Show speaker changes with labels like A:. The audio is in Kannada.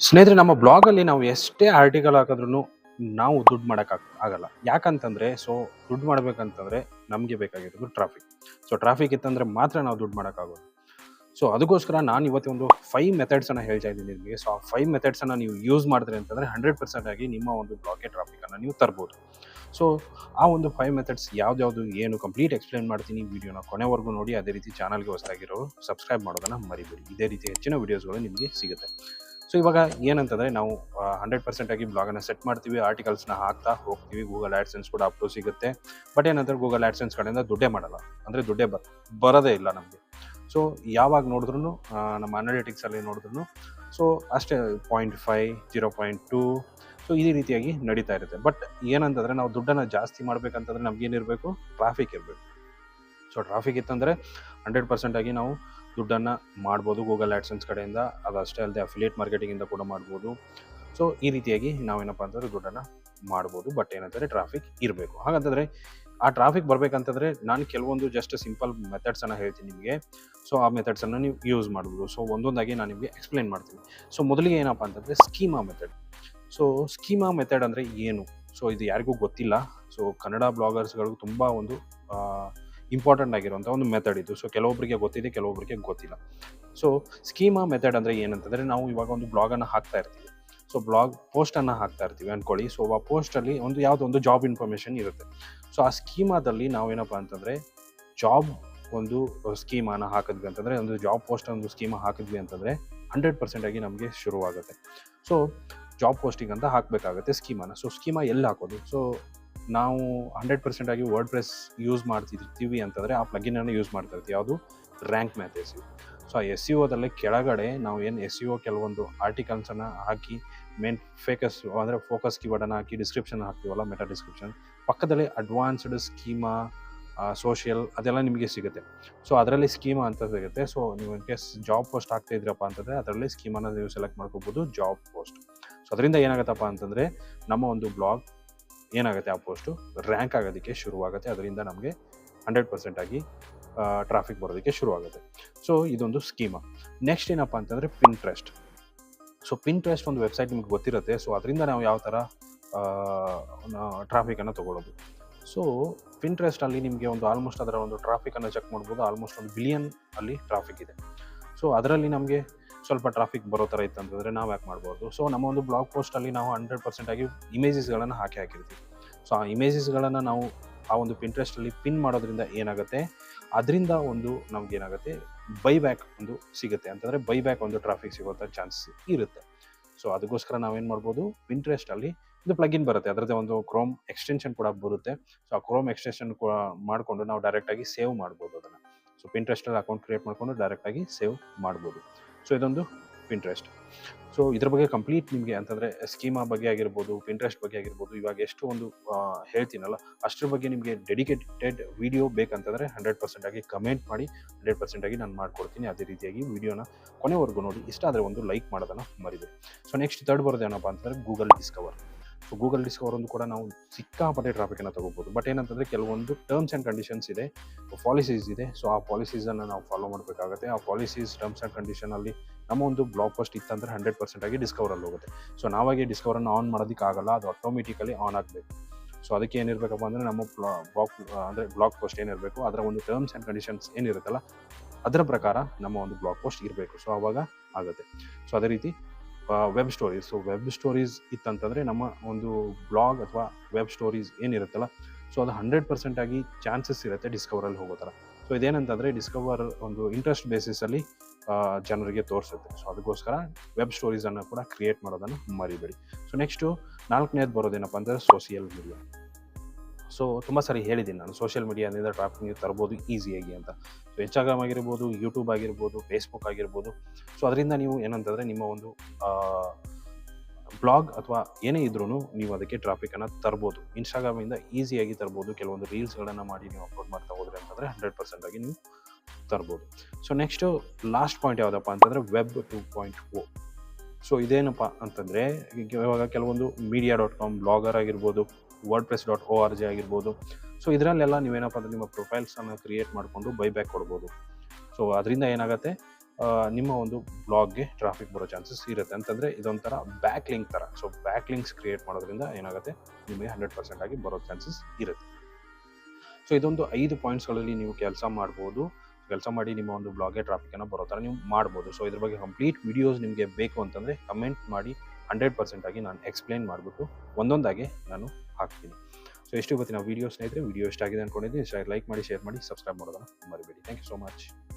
A: ಸ್ನೇಹಿತರೆ, ನಮ್ಮ ಬ್ಲಾಗಲ್ಲಿ ನಾವು ಎಷ್ಟೇ ಆರ್ಟಿಕಲ್ ಹಾಕಿದ್ರೂ ನಾವು ದುಡ್ಡು ಆಗಲ್ಲ. ಯಾಕಂತಂದರೆ ದುಡ್ಡು ಮಾಡಬೇಕಂತಂದರೆ ನಮಗೆ ಬೇಕಾಗಿರೋದು ಟ್ರಾಫಿಕ್. ಟ್ರಾಫಿಕ್ ಇತ್ತಂದರೆ ಮಾತ್ರ ನಾವು ದುಡ್ಡು ಮಾಡೋಕ್ಕಾಗೋದು. ಅದಕ್ಕೋಸ್ಕರ ನಾನು ಇವತ್ತು ಒಂದು 5 ಮೆಥಡ್ಸನ್ನು ಹೇಳ್ತಾ ಇದ್ದೀನಿ ನಿಮಗೆ. ಆ 5 ಮೆಥಡ್ಸನ್ನು ನೀವು ಯೂಸ್ ಮಾಡಿದ್ರಿ ಅಂತಂದರೆ 100% ಆಗಿ ನಿಮ್ಮ ಒಂದು ಬ್ಲಾಗ್ಗೆ ಟ್ರಾಫಿಕನ್ನು ನೀವು ತರ್ಬೋದು. ಆ ಒಂದು 5 ಮೆಥಡ್ಸ್ ಯಾವ್ದು ಏನು ಕಂಪ್ಲೀಟ್ ಎಕ್ಸ್ಪ್ಲೇನ್ ಮಾಡ್ತೀನಿ. ವಿಡಿಯೋನ ಕೊನೆವರೆಗೂ ನೋಡಿ. ಅದೇ ರೀತಿ ಚಾನಲ್ಗೆ ಹೊಸದಾಗಿರೋರು ಸಬ್ಸ್ಕ್ರೈಬ್ ಮಾಡೋದನ್ನು ಮರಿಬೇಡಿ. ಇದೇ ರೀತಿ ಹೆಚ್ಚಿನ ವಿಡಿಯೋಸ್ಗಳು ನಿಮಗೆ ಸಿಗುತ್ತೆ. ಇವಾಗ ಏನಂತಂದರೆ ನಾವು 100% ಆಗಿ ಬ್ಲಾಗನ್ನು ಸೆಟ್ ಮಾಡ್ತೀವಿ, ಆರ್ಟಿಕಲ್ಸ್ನ ಹಾಕ್ತಾ ಹೋಗ್ತೀವಿ. ಗೂಗಲ್ ಆ್ಯಡ್ಸೆನ್ಸ್ ಕೂಡ ಅಪ್ಲೋಡ್ ಸಿಗುತ್ತೆ. ಬಟ್ ಏನಂತಾರೆ, ಗೂಗಲ್ ಆ್ಯಡ್ಸೆನ್ಸ್ ಕಡೆಯಿಂದ ದುಡ್ಡೇ ಮಾಡಲ್ಲ, ಅಂದರೆ ದುಡ್ಡೇ ಬರೋದೇ ಇಲ್ಲ ನಮಗೆ. ಯಾವಾಗ ನೋಡಿದ್ರೂ ನಮ್ಮ ಅನಾಲಿಟಿಕ್ಸಲ್ಲಿ ನೋಡಿದ್ರೂ ಅಷ್ಟೇ 0.5 0.2 ಇದೇ ರೀತಿಯಾಗಿ ನಡೀತಾ ಇರುತ್ತೆ. ಬಟ್ ಏನಂತಂದರೆ ನಾವು ದುಡ್ಡನ್ನು ಜಾಸ್ತಿ ಮಾಡಬೇಕಂತಂದರೆ ನಮಗೇನಿರಬೇಕು, ಟ್ರಾಫಿಕ್ ಇರಬೇಕು. ಟ್ರಾಫಿಕ್ ಇತ್ತಂದರೆ 100% ಆಗಿ ನಾವು ದುಡ್ಡನ್ನು ಮಾಡ್ಬೋದು ಗೂಗಲ್ ಆ್ಯಡ್ಸೆನ್ಸ್ ಕಡೆಯಿಂದ. ಅದಷ್ಟೇ ಅಲ್ಲದೆ ಅಫಿಲಿಯೇಟ್ ಮಾರ್ಕೆಟಿಂಗಿಂದ ಕೂಡ ಮಾಡ್ಬೋದು. ಈ ರೀತಿಯಾಗಿ ನಾವೇನಪ್ಪ ಅಂತಂದರೆ ದುಡ್ಡನ್ನು ಮಾಡ್ಬೋದು. ಬಟ್ ಏನಂದರೆ ಟ್ರಾಫಿಕ್ ಇರಬೇಕು. ಹಾಗಂತಂದರೆ ಆ ಟ್ರಾಫಿಕ್ ಬರಬೇಕಂತಂದರೆ ನಾನು ಕೆಲವೊಂದು ಜಸ್ಟ್ ಸಿಂಪಲ್ ಮೆಥಡ್ಸನ್ನು ಹೇಳ್ತೀನಿ ನಿಮಗೆ. ಆ ಮೆಥಡ್ಸನ್ನು ನೀವು ಯೂಸ್ ಮಾಡ್ಬೋದು. ಒಂದೊಂದಾಗಿ ನಾನು ನಿಮಗೆ ಎಕ್ಸ್ಪ್ಲೈನ್ ಮಾಡ್ತೀನಿ. ಮೊದಲಿಗೆ ಏನಪ್ಪ ಅಂತಂದರೆ ಸ್ಕೀಮಾ ಮೆಥಡ್. ಸ್ಕೀಮಾ ಮೆಥಡ್ ಅಂದರೆ ಏನು? ಇದು ಯಾರಿಗೂ ಗೊತ್ತಿಲ್ಲ. ಕನ್ನಡ ಬ್ಲಾಗರ್ಸ್ಗಳಿಗೂ ತುಂಬ ಒಂದು ಇಂಪಾರ್ಟೆಂಟ್ ಆಗಿರುವಂಥ ಒಂದು ಮೆಥಡ್ ಇದು. ಕೆಲವೊಬ್ಬರಿಗೆ ಗೊತ್ತಿದೆ, ಕೆಲವೊಬ್ಬರಿಗೆ ಗೊತ್ತಿಲ್ಲ. ಸ್ಕೀಮಾ ಮೆಥಡ್ ಅಂದರೆ ಏನಂತಂದರೆ, ನಾವು ಇವಾಗ ಒಂದು ಬ್ಲಾಗನ್ನು ಹಾಕ್ತಾ ಇರ್ತೀವಿ. ಬ್ಲಾಗ್ ಪೋಸ್ಟನ್ನು ಹಾಕ್ತಾ ಇರ್ತೀವಿ ಅಂದ್ಕೊಳ್ಳಿ. ಆ ಪೋಸ್ಟಲ್ಲಿ ಯಾವುದೋ ಒಂದು ಜಾಬ್ ಇನ್ಫಾರ್ಮೇಷನ್ ಇರುತ್ತೆ. ಆ ಸ್ಕೀಮಾದಲ್ಲಿ ನಾವೇನಪ್ಪ ಅಂತಂದರೆ ಜಾಬ್ ಒಂದು ಸ್ಕೀಮನ್ನು ಹಾಕಿದ್ವಿ ಅಂತಂದರೆ, ಒಂದು ಜಾಬ್ ಪೋಸ್ಟ್ ಒಂದು ಸ್ಕೀಮ ಹಾಕಿದ್ವಿ ಅಂತಂದರೆ 100% ಆಗಿ ನಮಗೆ ಶುರುವಾಗುತ್ತೆ. ಜಾಬ್ ಪೋಸ್ಟಿಂಗ್ ಅಂತ ಹಾಕಬೇಕಾಗುತ್ತೆ ಸ್ಕೀಮನ್ನು. ಸ್ಕೀಮಾ ಎಲ್ಲಿ ಹಾಕೋದು? ನಾವು 100% ಆಗಿ ವರ್ಡ್‌ಪ್ರೆಸ್ ಯೂಸ್ ಮಾಡ್ತಿರ್ತೀವಿ ಅಂತಂದರೆ ಆ ಪ್ಲಗಿನನ್ನು ಯೂಸ್ ಮಾಡ್ತಾ ಇರ್ತೀವಿ. ಯಾವುದು? Rank math SEO. ಆ SEOದಲ್ಲಿ ಕೆಳಗಡೆ ನಾವು ಏನು SEO ಕೆಲವೊಂದು ಆರ್ಟಿಕಲ್ಸನ್ನು ಹಾಕಿ ಫೋಕಸ್ ಕೀವರ್ಡನ್ನು ಹಾಕಿ ಡಿಸ್ಕ್ರಿಪ್ಷನ್ ಹಾಕ್ತೀವಲ್ಲ, ಮೆಟಾ ಡಿಸ್ಕ್ರಿಪ್ಷನ್, ಪಕ್ಕದಲ್ಲಿ ಅಡ್ವಾನ್ಸ್ಡ್ ಸ್ಕೀಮಾ, ಸೋಷಿಯಲ್ ಅದೆಲ್ಲ ನಿಮಗೆ ಸಿಗುತ್ತೆ. ಅದರಲ್ಲಿ ಸ್ಕೀಮಾ ಅಂತ ಸಿಗುತ್ತೆ. ನೀವು ಇನ್ ಕೇಸ್ ಜಾಬ್ ಪೋಸ್ಟ್ ಹಾಕ್ತಾ ಇದ್ರಪ್ಪ ಅಂತಂದರೆ ಅದರಲ್ಲಿ ಸ್ಕೀಮನ್ನು ನೀವು ಸೆಲೆಕ್ಟ್ ಮಾಡ್ಕೋಬೋದು, ಜಾಬ್ ಪೋಸ್ಟ್. ಅದರಿಂದ ಏನಾಗುತ್ತಪ್ಪ ಅಂತಂದರೆ ನಮ್ಮ ಒಂದು ಬ್ಲಾಗ್ ಏನಾಗುತ್ತೆ, ಆ ಪೋಸ್ಟು ರ್ಯಾಂಕ್ ಆಗೋದಕ್ಕೆ ಶುರುವಾಗುತ್ತೆ. ಅದರಿಂದ ನಮಗೆ 100% ಆಗಿ ಟ್ರಾಫಿಕ್ ಬರೋದಕ್ಕೆ ಶುರುವಾಗುತ್ತೆ. ಇದೊಂದು ಸ್ಕೀಮಾ. ನೆಕ್ಸ್ಟ್ ಏನಪ್ಪ ಅಂತಂದರೆ ಪಿಂಟ್ರೆಸ್ಟ್. ಪಿಂಟ್ರೆಸ್ಟ್ ಒಂದು ವೆಬ್ಸೈಟ್ ನಿಮಗೆ ಗೊತ್ತಿರುತ್ತೆ. ಅದರಿಂದ ನಾವು ಯಾವ ಥರ ಟ್ರಾಫಿಕನ್ನು ತೊಗೊಳ್ಳೋದು. ಪಿಂಟ್ರೆಸ್ಟಲ್ಲಿ ನಿಮಗೆ ಒಂದು ಆಲ್ಮೋಸ್ಟ್ ಅದರ ಒಂದು ಟ್ರಾಫಿಕನ್ನು ಚೆಕ್ ಮಾಡ್ಬೋದು. ಆಲ್ಮೋಸ್ಟ್ 1 ಬಿಲಿಯನ್ ಅಲ್ಲಿ ಟ್ರಾಫಿಕ್ ಇದೆ. ಅದರಲ್ಲಿ ನಮಗೆ ಸ್ವಲ್ಪ ಟ್ರಾಫಿಕ್ ಬರೋ ಥರ ಇತ್ತು ಅಂತಂದರೆ ನಾವು ಯಾಕೆ ಮಾಡ್ಬೋದು? ನಮ್ಮ ಒಂದು ಬ್ಲಾಗ್ ಪೋಸ್ಟಲ್ಲಿ ನಾವು 100% ಆಗಿ ಇಮೇಜಸ್ಗಳನ್ನು ಹಾಕಿರ್ತೀವಿ. ಆ ಇಮೇಜಸ್ಗಳನ್ನು ನಾವು ಆ ಒಂದು ಪಿಂಟ್ರೆಸ್ಟಲ್ಲಿ ಪಿನ್ ಮಾಡೋದ್ರಿಂದ ಏನಾಗುತ್ತೆ, ಅದರಿಂದ ಒಂದು ನಮಗೇನಾಗುತ್ತೆ, ಬೈಬ್ಯಾಕ್ ಒಂದು ಸಿಗುತ್ತೆ. ಅಂತಂದರೆ ಬೈಬ್ಯಾಕ್ ಒಂದು ಟ್ರಾಫಿಕ್ ಸಿಗೋಂಥ ಚಾನ್ಸಸ್ ಇರುತ್ತೆ. ಅದಕ್ಕೋಸ್ಕರ ನಾವೇನು ಮಾಡ್ಬೋದು, ಪಿಂಟ್ರೆಸ್ಟಲ್ಲಿ ಇದು ಪ್ಲಗಿನ್ ಬರುತ್ತೆ, ಅದರದ್ದೇ ಒಂದು ಕ್ರೋಮ್ ಎಕ್ಸ್ಟೆನ್ಷನ್ ಕೂಡ ಬರುತ್ತೆ. ಆ ಕ್ರೋಮ್ ಎಕ್ಸ್ಟೆನ್ಷನ್ ಕೂಡ ಮಾಡಿಕೊಂಡು ನಾವು ಡೈರೆಕ್ಟಾಗಿ ಸೇವ್ ಮಾಡ್ಬೋದು ಅದನ್ನು. ಪಿಂಟ್ರೆಸ್ಟಲ್ಲಿ ಅಕೌಂಟ್ ಕ್ರಿಯೇಟ್ ಮಾಡಿಕೊಂಡು ಡೈರೆಕ್ಟಾಗಿ ಸೇವ್ ಮಾಡ್ಬೋದು. ಇದೊಂದು ಪಿಂಟ್ರೆಸ್ಟ್. ಇದ್ರ ಬಗ್ಗೆ ಕಂಪ್ಲೀಟ್ ನಿಮಗೆ ಅಂತಂದರೆ ಸ್ಕೀಮಾ ಬಗ್ಗೆ ಆಗಿರ್ಬೋದು, ಪಿಂಟ್ರೆಸ್ಟ್ ಬಗ್ಗೆ ಆಗಿರ್ಬೋದು, ಇವಾಗ ಎಷ್ಟು ಒಂದು ಹೇಳ್ತೀನಲ್ಲ ಅಷ್ಟರ ಬಗ್ಗೆ ನಿಮಗೆ ಡೆಡಿಕೇಟೆಡ್ ವಿಡಿಯೋ ಬೇಕಂತಂದರೆ 100% ಆಗಿ ಕಮೆಂಟ್ ಮಾಡಿ, 100% ಆಗಿ ನಾನು ಮಾಡಿಕೊಡ್ತೀನಿ. ಅದೇ ರೀತಿಯಾಗಿ ವಿಡಿಯೋನ ಕೊನೆವರೆಗೂ ನೋಡಿ. ಇಷ್ಟ ಆದರೆ ಒಂದು ಲೈಕ್ ಮಾಡೋದನ್ನು ಮರಿಬೇಡಿ. ನೆಕ್ಸ್ಟ್ ಥರ್ಡ್ ಬರೋದು ಏನಪ್ಪ ಅಂತಂದರೆ ಗೂಗಲ್ ಡಿಸ್ಕವರ್. ಗೂಗಲ್ ಡಿಸ್ಕವರ್ ಒಂದು ಕೂಡ ನಾವು ಸಿಕ್ಕಾಪಟ್ಟೆ ಟ್ರಾಫಿಕನ್ನು ತಗೋಬೋದು. ಬಟ್ ಏನಂತಂದರೆ ಕೆಲವೊಂದು ಟರ್ಮ್ಸ್ ಆ್ಯಂಡ್ ಕಂಡೀಷನ್ಸ್ ಇದೆ, ಪಾಲಿಸೀಸ್ ಇದೆ. ಆ ಪಾಲಿಸೀಸನ್ನು ನಾವು ಫಾಲೋ ಮಾಡಬೇಕಾಗುತ್ತೆ. ಆ ಪಾಲಿಸೀಸ್, ಟರ್ಮ್ಸ್ ಆ್ಯಂಡ್ ಕಂಡೀಷನಲ್ಲಿ ನಮ್ಮ ಒಂದು ಬ್ಲಾಗ್ ಪೋಸ್ಟ್ ಇತ್ತಂದರೆ 100% ಆಗಿ ಡಿಸ್ಕವರಲ್ಲಿ ಹೋಗುತ್ತೆ. ನಾವಾಗೆ ಡಿಸ್ಕವರನ್ನು ಆನ್ ಮಾಡೋದಕ್ಕಾಗಲ್ಲ, ಅದು ಆಟೋಮೆಟಿಕಲಿ ಆನ್ ಆಗಬೇಕು. ಅದಕ್ಕೆ ಏನಿರಬೇಕಪ್ಪ ಅಂದರೆ ನಮ್ಮ ಬ್ಲಾಗ್ ಪೋಸ್ಟ್ ಏನಿರಬೇಕು, ಅದರ ಒಂದು ಟರ್ಮ್ಸ್ ಆ್ಯಂಡ್ ಕಂಡೀಷನ್ಸ್ ಏನಿರುತ್ತಲ್ಲ ಅದರ ಪ್ರಕಾರ ನಮ್ಮ ಒಂದು ಬ್ಲಾಗ್ ಪೋಸ್ಟ್ ಇರಬೇಕು. ಆವಾಗ ಆಗುತ್ತೆ. ಅದೇ ರೀತಿ ವೆಬ್ ಸ್ಟೋರೀಸ್. ವೆಬ್ ಸ್ಟೋರೀಸ್ ಇತ್ತಂತಂದರೆ ನಮ್ಮ ಒಂದು ಬ್ಲಾಗ್ ಅಥವಾ ವೆಬ್ ಸ್ಟೋರೀಸ್ ಏನಿರುತ್ತಲ್ಲ ಅದು 100% ಆಗಿ ಚಾನ್ಸಸ್ ಇರುತ್ತೆ ಡಿಸ್ಕವರಲ್ಲಿ ಹೋಗೋ ಥರ. ಇದೇನಂತಂದರೆ ಡಿಸ್ಕವರ್ ಒಂದು ಇಂಟ್ರೆಸ್ಟ್ ಬೇಸಿಸಲ್ಲಿ ಜನರಿಗೆ ತೋರಿಸುತ್ತೆ. ಅದಕ್ಕೋಸ್ಕರ ವೆಬ್ ಸ್ಟೋರೀಸನ್ನು ಕೂಡ ಕ್ರಿಯೇಟ್ ಮಾಡೋದನ್ನು ಮರಿಬೇಡಿ. ನೆಕ್ಸ್ಟು 4ನೇದು ಬರೋದೇನಪ್ಪ ಅಂದರೆ ಸೋಷಿಯಲ್ ಮೀಡಿಯಾ. ತುಂಬ ಸರಿ ಹೇಳಿದ್ದೀನಿ ನಾನು, ಸೋಷಿಯಲ್ ಮೀಡಿಯಾದಿಂದ ಟ್ರಾಫಿಕ್ ನೀವು ತರ್ಬೋದು ಈಸಿಯಾಗಿ ಅಂತ. ಇನ್ಸ್ಟಾಗ್ರಾಮ್ ಆಗಿರ್ಬೋದು, ಯೂಟ್ಯೂಬ್ ಆಗಿರ್ಬೋದು, ಫೇಸ್ಬುಕ್ ಆಗಿರ್ಬೋದು. ಅದರಿಂದ ನೀವು ಏನಂತಂದರೆ ನಿಮ್ಮ ಒಂದು ಬ್ಲಾಗ್ ಅಥವಾ ಏನೇ ಇದ್ರೂ ನೀವು ಅದಕ್ಕೆ ಟ್ರಾಫಿಕನ್ನು ತರ್ಬೋದು. ಇನ್ಸ್ಟಾಗ್ರಾಮಿಂದ ಈಸಿಯಾಗಿ ತರ್ಬೋದು. ಕೆಲವೊಂದು ರೀಲ್ಸ್ಗಳನ್ನು ಮಾಡಿ ನೀವು ಅಪ್ಲೋಡ್ ಮಾಡ್ತಾ ಹೋದರೆ ಅಂತಂದರೆ 100% ಆಗಿ ನೀವು ತರ್ಬೋದು. ನೆಕ್ಸ್ಟು ಲಾಸ್ಟ್ ಪಾಯಿಂಟ್ ಯಾವುದಪ್ಪ ಅಂತಂದರೆ ವೆಬ್ 2.0. ಇದೇನಪ್ಪ ಅಂತಂದರೆ ಇವಾಗ ಕೆಲವೊಂದು media.com, ಬ್ಲಾಗರ್ ಆಗಿರ್ಬೋದು, wordpress.org ಆಗಿರ್ಬೋದು. ಇದರಲ್ಲೆಲ್ಲ ನೀವೇನಪ್ಪ ಅಂದರೆ ನಿಮ್ಮ ಪ್ರೊಫೈಲ್ಸನ್ನು ಕ್ರಿಯೇಟ್ ಮಾಡಿಕೊಂಡು ಬೈಬ್ಯಾಕ್ ಕೊಡ್ಬೋದು. ಅದರಿಂದ ಏನಾಗುತ್ತೆ, ನಿಮ್ಮ ಒಂದು ಬ್ಲಾಗ್ಗೆ ಟ್ರಾಫಿಕ್ ಬರೋ ಚಾನ್ಸಸ್ ಇರುತ್ತೆ. ಅಂತಂದರೆ ಇದೊಂಥರ ಬ್ಯಾಕ್ ಲಿಂಕ್ ಥರ. ಸೊ ಬ್ಯಾಕ್ ಲಿಂಕ್ಸ್ ಕ್ರಿಯೇಟ್ ಮಾಡೋದ್ರಿಂದ ಏನಾಗುತ್ತೆ, ನಿಮಗೆ 100% ಆಗಿ ಬರೋ ಚಾನ್ಸಸ್ ಇರುತ್ತೆ. ಸೊ ಇದೊಂದು 5 ಪಾಯಿಂಟ್ಸ್ಗಳಲ್ಲಿ ನೀವು ಕೆಲಸ ಮಾಡ್ಬೋದು. ಕೆಲಸ ಮಾಡಿ ನಿಮ್ಮ ಒಂದು ಬ್ಲಾಗ್ಗೆ ಟ್ರಾಫಿಕನ್ನು ಬರೋ ಥರ ನೀವು ಮಾಡ್ಬೋದು. ಸೊ ಇದ್ರ ಬಗ್ಗೆ ಕಂಪ್ಲೀಟ್ ವಿಡಿಯೋಸ್ ನಿಮಗೆ ಬೇಕು ಅಂತಂದರೆ ಕಮೆಂಟ್ ಮಾಡಿ, 100% ಆಗಿ ನಾನು ಎಕ್ಸ್ಪ್ಲೇನ್ ಮಾಡಿಬಿಟ್ಟು ಒಂದೊಂದಾಗಿ ನಾನು ಹಾಕ್ತೀನಿ. ಸೊ ಎಷ್ಟು ಇವತ್ತಿನ ವಿಡಿಯೋ ಸ್ನೇಹಿತರೆ, ವಿಡಿಯೋ ಇಷ್ಟ ಆಗಿದೆ ಅಂದ್ಕೊಂಡಿದ್ದೀನಿ. ಲೈಕ್ ಮಾಡಿ, ಶೇರ್ ಮಾಡಿ, ಸಬ್ಸ್ಕ್ರೈಬ್ ಮಾಡೋದನ್ನು ಮರಿಬೇಡಿ. Thank you so much.